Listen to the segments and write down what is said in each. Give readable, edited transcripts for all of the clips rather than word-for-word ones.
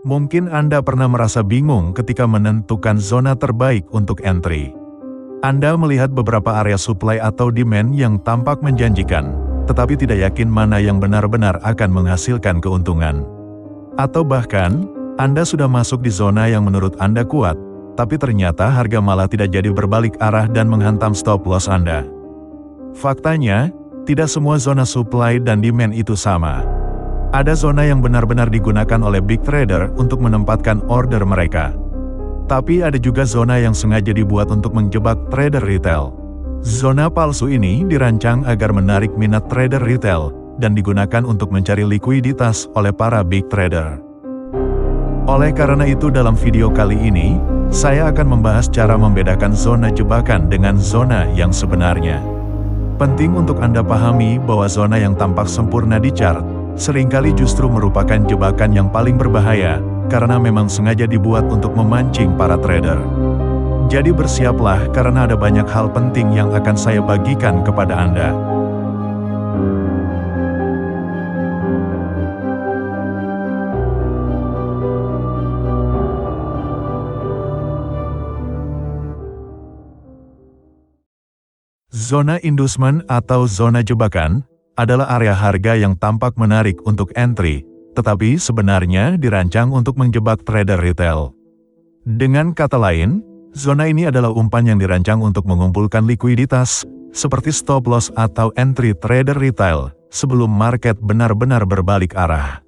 Mungkin Anda pernah merasa bingung ketika menentukan zona terbaik untuk entry. Anda melihat beberapa area supply atau demand yang tampak menjanjikan, tetapi tidak yakin mana yang benar-benar akan menghasilkan keuntungan. Atau bahkan, Anda sudah masuk di zona yang menurut Anda kuat, tapi ternyata harga malah tidak jadi berbalik arah dan menghantam stop loss Anda. Faktanya, tidak semua zona supply dan demand itu sama. Ada zona yang benar-benar digunakan oleh big trader untuk menempatkan order mereka. Tapi ada juga zona yang sengaja dibuat untuk menjebak trader retail. Zona palsu ini dirancang agar menarik minat trader retail dan digunakan untuk mencari likuiditas oleh para big trader. Oleh karena itu dalam video kali ini, saya akan membahas cara membedakan zona jebakan dengan zona yang sebenarnya. Penting untuk Anda pahami bahwa zona yang tampak sempurna di chart, seringkali justru merupakan jebakan yang paling berbahaya, karena memang sengaja dibuat untuk memancing para trader. Jadi bersiaplah karena ada banyak hal penting yang akan saya bagikan kepada Anda. Zona inducement atau zona jebakan adalah area harga yang tampak menarik untuk entry, tetapi sebenarnya dirancang untuk menjebak trader retail. Dengan kata lain, zona ini adalah umpan yang dirancang untuk mengumpulkan likuiditas, seperti stop loss atau entry trader retail, sebelum market benar-benar berbalik arah.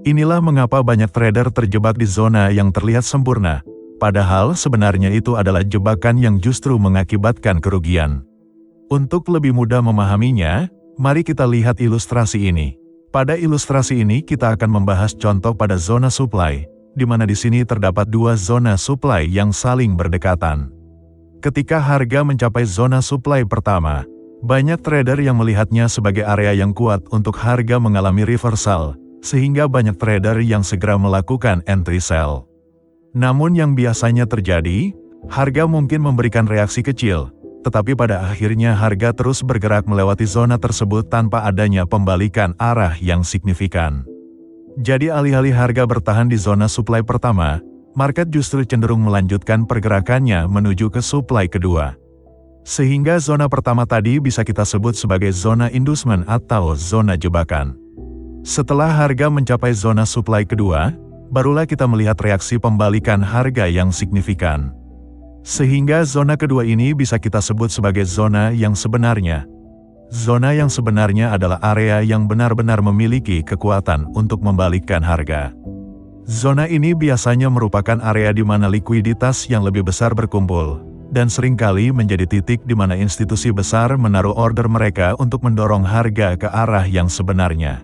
Inilah mengapa banyak trader terjebak di zona yang terlihat sempurna, padahal sebenarnya itu adalah jebakan yang justru mengakibatkan kerugian. Untuk lebih mudah memahaminya, mari kita lihat ilustrasi ini. Pada ilustrasi ini kita akan membahas contoh pada zona supply, di mana di sini terdapat dua zona supply yang saling berdekatan. Ketika harga mencapai zona supply pertama, banyak trader yang melihatnya sebagai area yang kuat untuk harga mengalami reversal, sehingga banyak trader yang segera melakukan entry sell. Namun yang biasanya terjadi, harga mungkin memberikan reaksi kecil, tetapi pada akhirnya harga terus bergerak melewati zona tersebut tanpa adanya pembalikan arah yang signifikan. Jadi alih-alih harga bertahan di zona supply pertama, market justru cenderung melanjutkan pergerakannya menuju ke supply kedua. Sehingga zona pertama tadi bisa kita sebut sebagai zona inducement atau zona jebakan. Setelah harga mencapai zona supply kedua, barulah kita melihat reaksi pembalikan harga yang signifikan. Sehingga zona kedua ini bisa kita sebut sebagai zona yang sebenarnya. Zona yang sebenarnya adalah area yang benar-benar memiliki kekuatan untuk membalikkan harga. Zona ini biasanya merupakan area di mana likuiditas yang lebih besar berkumpul, dan seringkali menjadi titik di mana institusi besar menaruh order mereka untuk mendorong harga ke arah yang sebenarnya.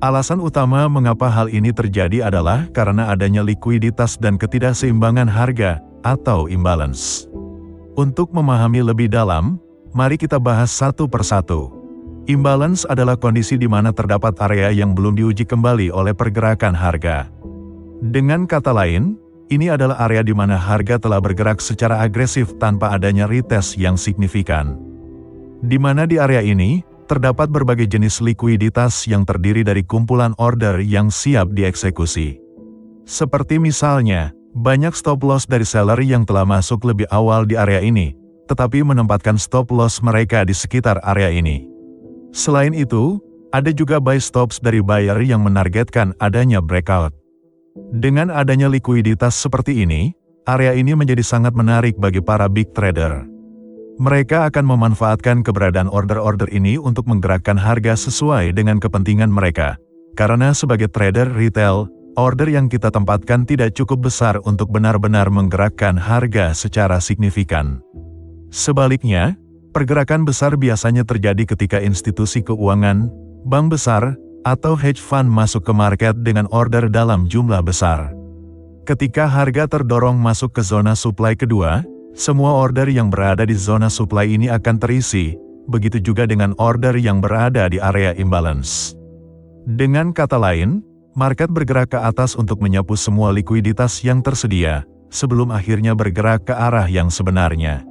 Alasan utama mengapa hal ini terjadi adalah karena adanya likuiditas dan ketidakseimbangan harga, atau imbalance. Untuk memahami lebih dalam, mari kita bahas satu persatu. Imbalance adalah kondisi di mana terdapat area yang belum diuji kembali oleh pergerakan harga. Dengan kata lain, ini adalah area di mana harga telah bergerak secara agresif tanpa adanya retest yang signifikan. Di mana di area ini, terdapat berbagai jenis likuiditas yang terdiri dari kumpulan order yang siap dieksekusi. Seperti misalnya, banyak stop loss dari seller yang telah masuk lebih awal di area ini, tetapi menempatkan stop loss mereka di sekitar area ini. Selain itu, ada juga buy stops dari buyer yang menargetkan adanya breakout. Dengan adanya likuiditas seperti ini, area ini menjadi sangat menarik bagi para big trader. Mereka akan memanfaatkan keberadaan order-order ini untuk menggerakkan harga sesuai dengan kepentingan mereka. Karena sebagai trader retail, order yang kita tempatkan tidak cukup besar untuk benar-benar menggerakkan harga secara signifikan. Sebaliknya, pergerakan besar biasanya terjadi ketika institusi keuangan, bank besar, atau hedge fund masuk ke market dengan order dalam jumlah besar. Ketika harga terdorong masuk ke zona supply kedua, semua order yang berada di zona supply ini akan terisi, begitu juga dengan order yang berada di area imbalance. Dengan kata lain, market bergerak ke atas untuk menyapu semua likuiditas yang tersedia, sebelum akhirnya bergerak ke arah yang sebenarnya.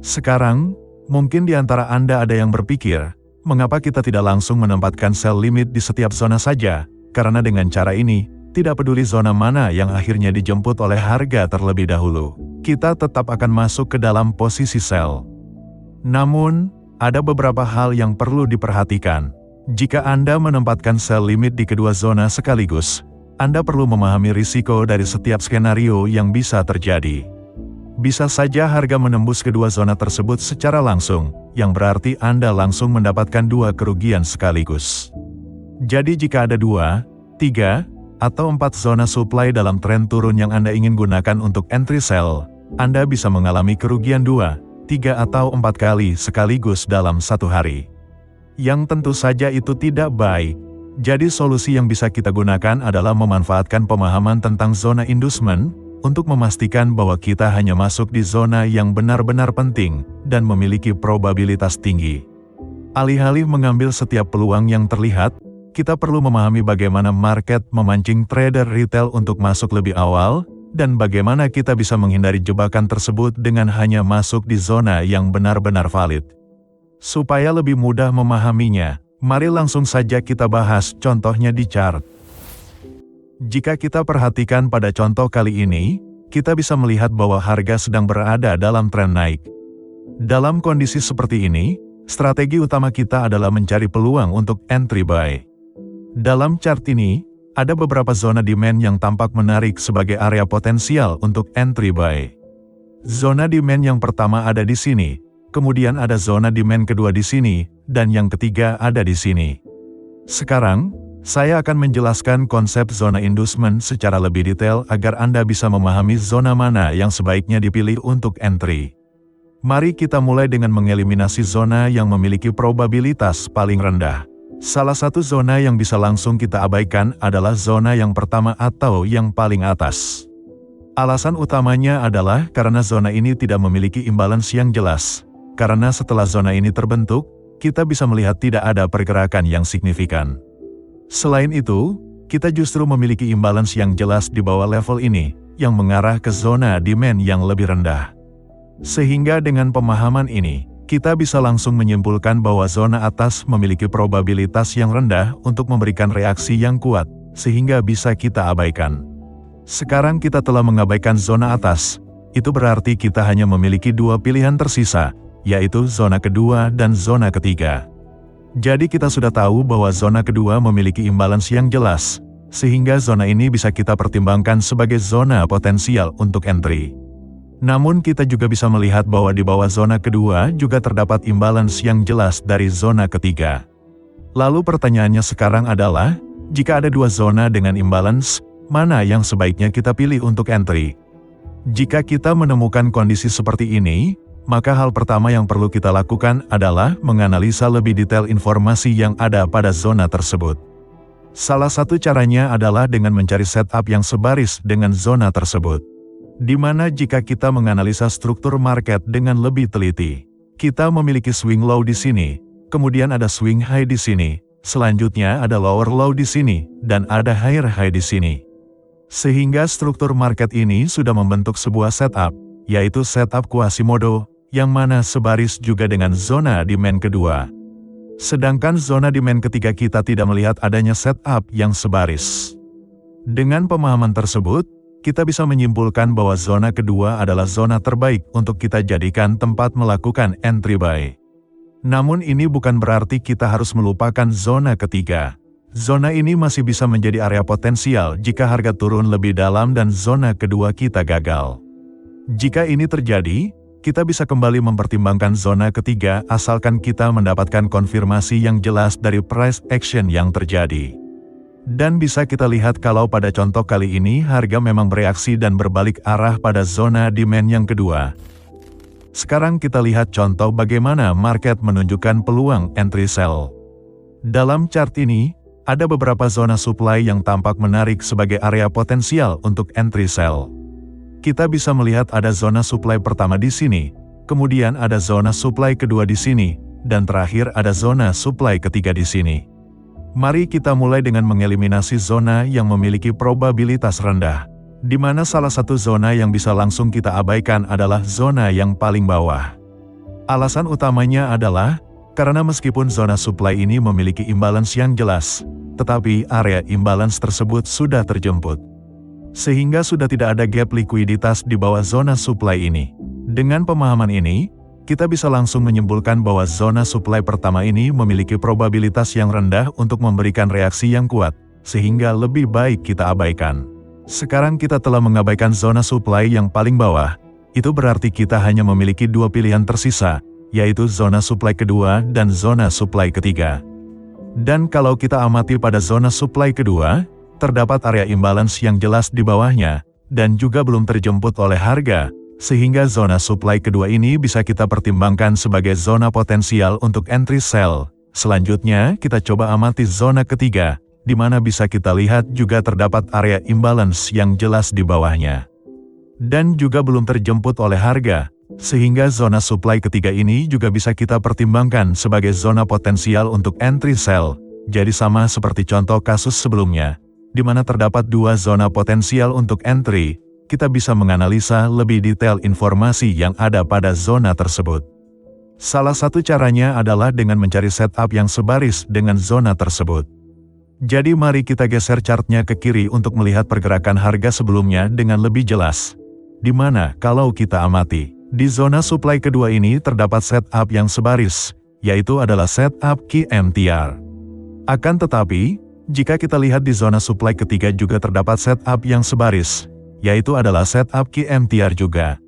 Sekarang, mungkin di antara Anda ada yang berpikir, mengapa kita tidak langsung menempatkan sell limit di setiap zona saja? Karena dengan cara ini, Tidak peduli zona mana yang akhirnya dijemput oleh harga terlebih dahulu, kita tetap akan masuk ke dalam posisi sell. Namun, ada beberapa hal yang perlu diperhatikan. Jika Anda menempatkan sell limit di kedua zona sekaligus, Anda perlu memahami risiko dari setiap skenario yang bisa terjadi. Bisa saja harga menembus kedua zona tersebut secara langsung, yang berarti Anda langsung mendapatkan dua kerugian sekaligus. Jadi jika ada 2, 3, atau 4 zona supply dalam tren turun yang Anda ingin gunakan untuk entry sell, Anda bisa mengalami kerugian 2, 3 atau 4 kali sekaligus dalam satu hari. Yang tentu saja itu tidak baik. Jadi solusi yang bisa kita gunakan adalah memanfaatkan pemahaman tentang zona inducement, untuk memastikan bahwa kita hanya masuk di zona yang benar-benar penting, dan memiliki probabilitas tinggi. Alih-alih mengambil setiap peluang yang terlihat, kita perlu memahami bagaimana market memancing trader retail untuk masuk lebih awal, dan bagaimana kita bisa menghindari jebakan tersebut dengan hanya masuk di zona yang benar-benar valid. Supaya lebih mudah memahaminya, mari langsung saja kita bahas contohnya di chart. Jika kita perhatikan pada contoh kali ini, kita bisa melihat bahwa harga sedang berada dalam tren naik. Dalam kondisi seperti ini, strategi utama kita adalah mencari peluang untuk entry buy. Dalam chart ini, ada beberapa zona demand yang tampak menarik sebagai area potensial untuk entry buy. Zona demand yang pertama ada di sini, kemudian ada zona demand kedua di sini, dan yang ketiga ada di sini. Sekarang, saya akan menjelaskan konsep zona inducement secara lebih detail agar Anda bisa memahami zona mana yang sebaiknya dipilih untuk entry. Mari kita mulai dengan mengeliminasi zona yang memiliki probabilitas paling rendah. Salah satu zona yang bisa langsung kita abaikan adalah zona yang pertama atau yang paling atas. Alasan utamanya adalah karena zona ini tidak memiliki imbalance yang jelas. Karena setelah zona ini terbentuk, kita bisa melihat tidak ada pergerakan yang signifikan. Selain itu, kita justru memiliki imbalance yang jelas di bawah level ini, yang mengarah ke zona demand yang lebih rendah. Sehingga dengan pemahaman ini, kita bisa langsung menyimpulkan bahwa zona atas memiliki probabilitas yang rendah untuk memberikan reaksi yang kuat, sehingga bisa kita abaikan. Sekarang kita telah mengabaikan zona atas, itu berarti kita hanya memiliki dua pilihan tersisa, yaitu zona kedua dan zona ketiga. Jadi kita sudah tahu bahwa zona kedua memiliki imbalance yang jelas, sehingga zona ini bisa kita pertimbangkan sebagai zona potensial untuk entry. Namun kita juga bisa melihat bahwa di bawah zona kedua juga terdapat imbalance yang jelas dari zona ketiga. Lalu pertanyaannya sekarang adalah, jika ada dua zona dengan imbalance, mana yang sebaiknya kita pilih untuk entry? Jika kita menemukan kondisi seperti ini, maka hal pertama yang perlu kita lakukan adalah menganalisa lebih detail informasi yang ada pada zona tersebut. Salah satu caranya adalah dengan mencari setup yang sebaris dengan zona tersebut. Di mana jika kita menganalisa struktur market dengan lebih teliti, kita memiliki swing low di sini, kemudian ada swing high di sini, selanjutnya ada lower low di sini, dan ada higher high di sini. Sehingga struktur market ini sudah membentuk sebuah setup, yaitu setup Quasimodo, yang mana sebaris juga dengan zona demand kedua. Sedangkan zona demand ketiga kita tidak melihat adanya setup yang sebaris. Dengan pemahaman tersebut, kita bisa menyimpulkan bahwa zona kedua adalah zona terbaik untuk kita jadikan tempat melakukan entry buy. Namun ini bukan berarti kita harus melupakan zona ketiga. Zona ini masih bisa menjadi area potensial jika harga turun lebih dalam dan zona kedua kita gagal. Jika ini terjadi, kita bisa kembali mempertimbangkan zona ketiga asalkan kita mendapatkan konfirmasi yang jelas dari price action yang terjadi. Dan bisa kita lihat kalau pada contoh kali ini harga memang bereaksi dan berbalik arah pada zona demand yang kedua. Sekarang kita lihat contoh bagaimana market menunjukkan peluang entry sell. Dalam chart ini, ada beberapa zona supply yang tampak menarik sebagai area potensial untuk entry sell. Kita bisa melihat ada zona supply pertama di sini, kemudian ada zona supply kedua di sini, dan terakhir ada zona supply ketiga di sini. Mari kita mulai dengan mengeliminasi zona yang memiliki probabilitas rendah, di mana salah satu zona yang bisa langsung kita abaikan adalah zona yang paling bawah. Alasan utamanya adalah, karena meskipun zona supply ini memiliki imbalance yang jelas, tetapi area imbalance tersebut sudah terjemput. Sehingga sudah tidak ada gap likuiditas di bawah zona supply ini. Dengan pemahaman ini, kita bisa langsung menyimpulkan bahwa zona supply pertama ini memiliki probabilitas yang rendah untuk memberikan reaksi yang kuat, sehingga lebih baik kita abaikan. Sekarang kita telah mengabaikan zona supply yang paling bawah, itu berarti kita hanya memiliki dua pilihan tersisa, yaitu zona supply kedua dan zona supply ketiga. Dan kalau kita amati pada zona supply kedua, terdapat area imbalance yang jelas di bawahnya, dan juga belum terjemput oleh harga, sehingga zona supply kedua ini bisa kita pertimbangkan sebagai zona potensial untuk entry sell. Selanjutnya, kita coba amati zona ketiga, di mana bisa kita lihat juga terdapat area imbalance yang jelas di bawahnya. Dan juga belum terjemput oleh harga, sehingga zona supply ketiga ini juga bisa kita pertimbangkan sebagai zona potensial untuk entry sell. Jadi sama seperti contoh kasus sebelumnya, di mana terdapat dua zona potensial untuk entry, kita bisa menganalisa lebih detail informasi yang ada pada zona tersebut. Salah satu caranya adalah dengan mencari setup yang sebaris dengan zona tersebut. Jadi mari kita geser chartnya ke kiri untuk melihat pergerakan harga sebelumnya dengan lebih jelas. Di mana kalau kita amati, di zona supply kedua ini terdapat setup yang sebaris, yaitu adalah setup Key MTR. Akan tetapi, jika kita lihat di zona supply ketiga juga terdapat setup yang sebaris, yaitu adalah setup Key MTR juga.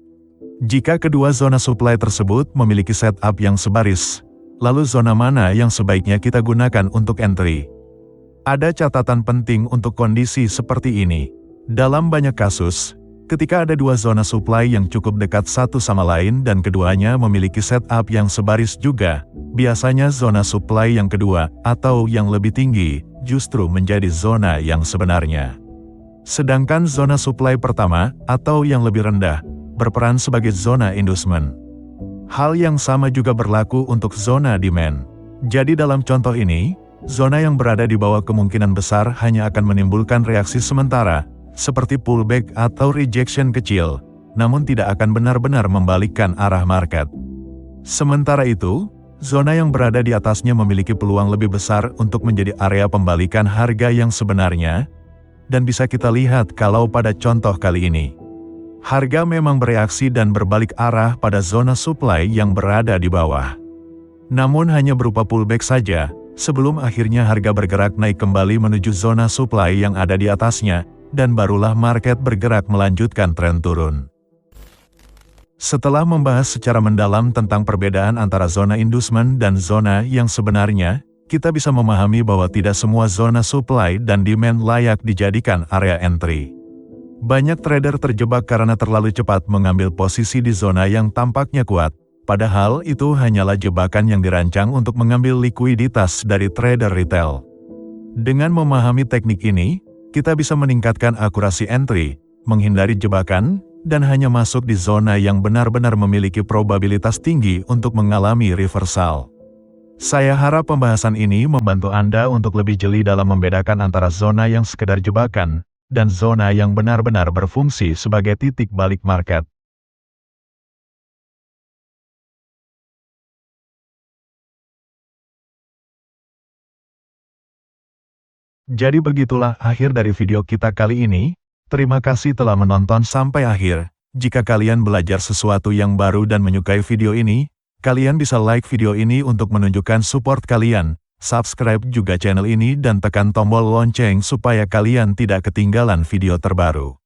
Jika kedua zona supply tersebut memiliki setup yang sebaris, lalu zona mana yang sebaiknya kita gunakan untuk entry? Ada catatan penting untuk kondisi seperti ini. Dalam banyak kasus, ketika ada dua zona supply yang cukup dekat satu sama lain dan keduanya memiliki setup yang sebaris juga, biasanya zona supply yang kedua atau yang lebih tinggi justru menjadi zona yang sebenarnya. Sedangkan zona supply pertama atau yang lebih rendah berperan sebagai zona inducement. Hal yang sama juga berlaku untuk zona demand. Jadi dalam contoh ini, zona yang berada di bawah kemungkinan besar hanya akan menimbulkan reaksi sementara, seperti pullback atau rejection kecil, namun tidak akan benar-benar membalikkan arah market. Sementara itu, zona yang berada di atasnya memiliki peluang lebih besar untuk menjadi area pembalikan harga yang sebenarnya, dan bisa kita lihat kalau pada contoh kali ini. Harga memang bereaksi dan berbalik arah pada zona supply yang berada di bawah. Namun hanya berupa pullback saja, sebelum akhirnya harga bergerak naik kembali menuju zona supply yang ada di atasnya, dan barulah market bergerak melanjutkan tren turun. Setelah membahas secara mendalam tentang perbedaan antara zona inducement dan zona yang sebenarnya, kita bisa memahami bahwa tidak semua zona supply dan demand layak dijadikan area entry. Banyak trader terjebak karena terlalu cepat mengambil posisi di zona yang tampaknya kuat, padahal itu hanyalah jebakan yang dirancang untuk mengambil likuiditas dari trader retail. Dengan memahami teknik ini, kita bisa meningkatkan akurasi entry, menghindari jebakan, dan hanya masuk di zona yang benar-benar memiliki probabilitas tinggi untuk mengalami reversal. Saya harap pembahasan ini membantu Anda untuk lebih jeli dalam membedakan antara zona yang sekedar jebakan, dan zona yang benar-benar berfungsi sebagai titik balik market. Jadi begitulah akhir dari video kita kali ini. Terima kasih telah menonton sampai akhir. Jika kalian belajar sesuatu yang baru dan menyukai video ini, kalian bisa like video ini untuk menunjukkan support kalian. Subscribe juga channel ini dan tekan tombol lonceng supaya kalian tidak ketinggalan video terbaru.